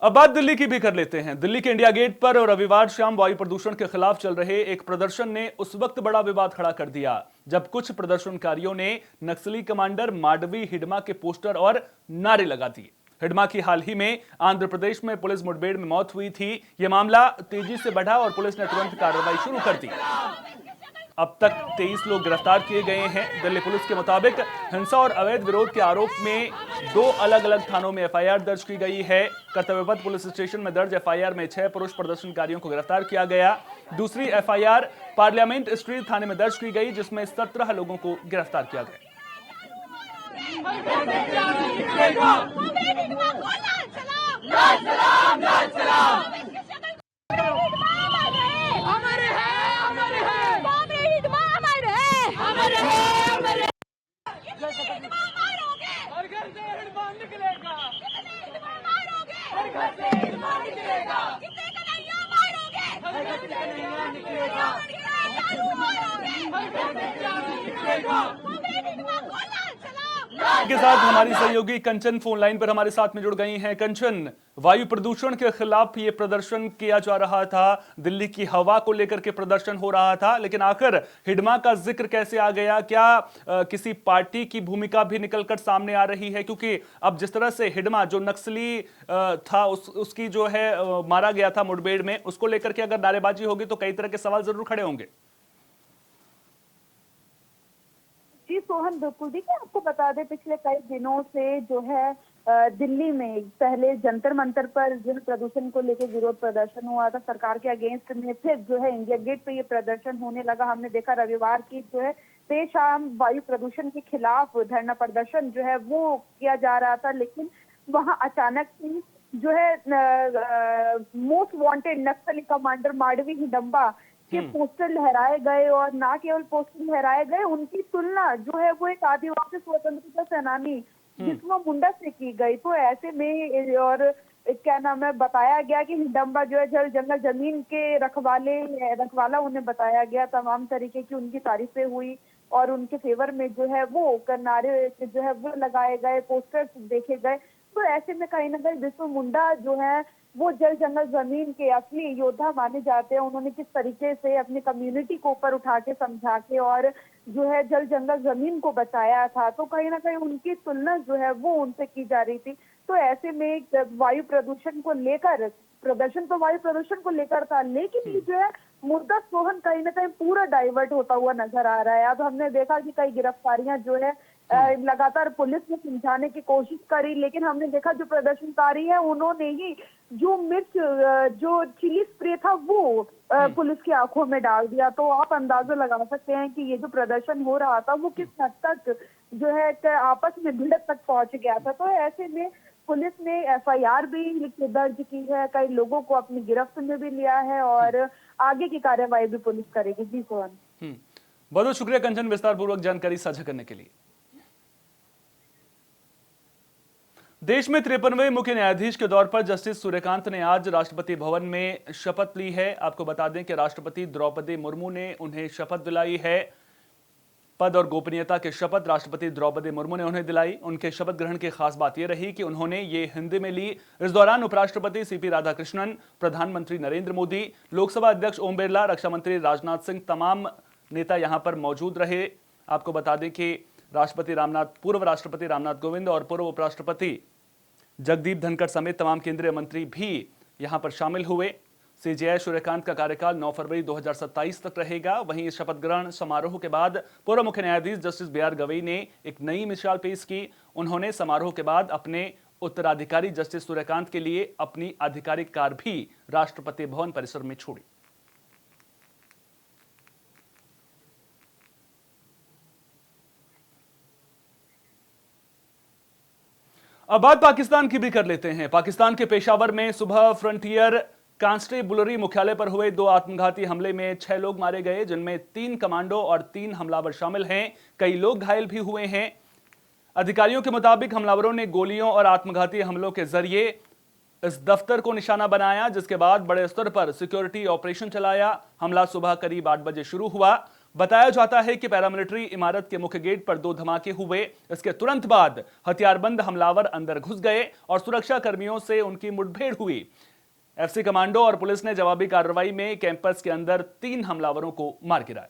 अब बात दिल्ली की भी कर लेते हैं। दिल्ली के इंडिया गेट पर रविवार शाम वायु प्रदूषण के खिलाफ चल रहे एक प्रदर्शन ने उस वक्त बड़ा विवाद खड़ा कर दिया जब कुछ प्रदर्शनकारियों ने नक्सली कमांडर मांडवी हिडमा के पोस्टर और नारे लगा दिए। हिडमा की हाल ही में आंध्र प्रदेश में पुलिस मुठभेड़ में मौत हुई थी। यह मामला तेजी से बढ़ा और पुलिस ने तुरंत कार्रवाई शुरू कर दी। अब तक 23 लोग गिरफ्तार किए गए हैं। दिल्ली पुलिस के मुताबिक हिंसा और अवैध विरोध के आरोप में 2 अलग अलग थानों में एफआईआर दर्ज की गई है। कर्तव्यपथ पुलिस स्टेशन में दर्ज एफआईआर में 6 पुरुष प्रदर्शनकारियों को गिरफ्तार किया गया। दूसरी एफआईआर पार्लियामेंट स्ट्रीट थाने में दर्ज की गई जिसमें 17 लोगों को गिरफ्तार किया गया। के साथ हमारी सहयोगी कंचन फोन लाइन पर हमारे साथ में जुड़ गई हैं। कंचन, वायु प्रदूषण के खिलाफ ये प्रदर्शन किया जा रहा था, दिल्ली की हवा को लेकर के प्रदर्शन हो रहा था, लेकिन आखिर हिडमा का जिक्र कैसे आ गया? क्या किसी पार्टी की भूमिका भी निकलकर सामने आ रही है? क्योंकि अब जिस तरह से हिडमा जो नक्सली था उसकी जो है मारा गया था मुठभेड़ में, उसको लेकर के अगर नारेबाजी होगी तो कई तरह के सवाल जरूर खड़े होंगे। जी सोहन, बिल्कुल। देखिए, आपको बता दें, पिछले कई दिनों से जो है दिल्ली में पहले जंतर मंतर पर जो है प्रदूषण को लेकर विरोध प्रदर्शन हुआ था सरकार के अगेंस्ट में। फिर जो है इंडिया गेट पे ये प्रदर्शन होने लगा। हमने देखा रविवार की जो है देर शाम वायु प्रदूषण के खिलाफ धरना प्रदर्शन जो है वो किया जा रहा था, लेकिन वहां अचानक से जो है मोस्ट वांटेड नक्सली कमांडर मांडवी हिडंबा के पोस्टर लहराए गए। और ना केवल पोस्टर लहराए गए, उनकी तुलना जो है वो एक आदिवासी स्वतंत्रता सेनानी जिस्मा मुंडा से की गई। तो ऐसे में और क्या नाम है, बताया गया कि हिडंबा जो है जल जंगल जमीन के रखवाला उन्हें बताया गया। तमाम तरीके की उनकी तारीफें हुई और उनके फेवर में जो है वो नारे जो है वो लगाए गए, पोस्टर्स देखे गए। तो ऐसे में कहीं ना कहीं जिस्मा मुंडा जो है वो जल जंगल जमीन के असली योद्धा माने जाते हैं। उन्होंने किस तरीके से अपनी कम्युनिटी को ऊपर उठा के समझा के और जो है जल जंगल जमीन को बचाया था, तो कहीं ना कहीं उनकी तुलना जो है वो उनसे की जा रही थी। तो ऐसे में वायु प्रदूषण को लेकर प्रदर्शन तो वायु प्रदूषण को लेकर था, लेकिन ये जो है मुद्दा सोहन कहीं ना कहीं पूरा डाइवर्ट होता हुआ नजर आ रहा है। अब हमने देखा कि कई गिरफ्तारियां जो है लगातार पुलिस ने समझाने की कोशिश करी, लेकिन हमने देखा जो प्रदर्शनकारी है उन्होंने ही जो मिर्च जो चिली स्प्रे था वो पुलिस की आंखों में डाल दिया। तो आप अंदाजा लगा सकते हैं कि ये जो प्रदर्शन हो रहा था वो किस हद तक जो है आपस में भिड़ंत तक पहुंच गया था। तो ऐसे में पुलिस ने एफआईआर भी दर्ज की है, कई लोगों को अपनी गिरफ्त में भी लिया है और आगे की कार्रवाई भी पुलिस करेगी। जी सोहन, बहुत बहुत शुक्रिया कंचन, विस्तार पूर्वक जानकारी साझा करने के लिए। देश में 53वें मुख्य न्यायाधीश के दौर पर जस्टिस सूर्यकांत ने आज राष्ट्रपति भवन में शपथ ली है। आपको बता दें कि राष्ट्रपति द्रौपदी मुर्मू ने उन्हें शपथ दिलाई है। पद और गोपनीयता की शपथ राष्ट्रपति द्रौपदी मुर्मू ने उन्हें दिलाई। उनके शपथ ग्रहण की खास बात यह रही कि उन्होंने ये हिंदी में ली। इस दौरान उपराष्ट्रपति सीपी राधाकृष्णन, प्रधानमंत्री नरेंद्र मोदी, लोकसभा अध्यक्ष ओम बिरला, रक्षा मंत्री राजनाथ सिंह, तमाम नेता यहां पर मौजूद रहे। आपको बता दें कि पूर्व राष्ट्रपति रामनाथ कोविंद और पूर्व उपराष्ट्रपति जगदीप धनखड़ समेत तमाम केंद्रीय मंत्री भी यहां पर शामिल हुए। सीजेआई सूर्यकांत का कार्यकाल 9 फरवरी 2027 तक रहेगा। वहीं इस शपथ ग्रहण समारोह के बाद पूर्व मुख्य न्यायाधीश जस्टिस बीआर गवई ने एक नई मिसाल पेश की। उन्होंने समारोह के बाद अपने उत्तराधिकारी जस्टिस सूर्यकांत के लिए अपनी आधिकारिक कार भी राष्ट्रपति भवन परिसर में छोड़ी। अब बात पाकिस्तान की भी कर लेते हैं। पाकिस्तान के पेशावर में सुबह फ्रंटियर कांस्टेबुलरी मुख्यालय पर हुए 2 आत्मघाती हमले में 6 लोग मारे गए, जिनमें 3 कमांडो और 3 हमलावर शामिल हैं। कई लोग घायल भी हुए हैं। अधिकारियों के मुताबिक हमलावरों ने गोलियों और आत्मघाती हमलों के जरिए इस दफ्तर को निशाना बनाया, जिसके बाद बड़े स्तर पर सिक्योरिटी ऑपरेशन चलाया। हमला सुबह करीब 8 बजे शुरू हुआ। बताया जाता है कि पैरामिलिट्री इमारत के मुख्य गेट पर 2 धमाके हुए। इसके तुरंत बाद हथियारबंद हमलावर अंदर घुस गए और सुरक्षा कर्मियों से उनकी मुठभेड़ हुई। एफसी कमांडो और पुलिस ने जवाबी कार्रवाई में कैंपस के अंदर 3 हमलावरों को मार गिराया।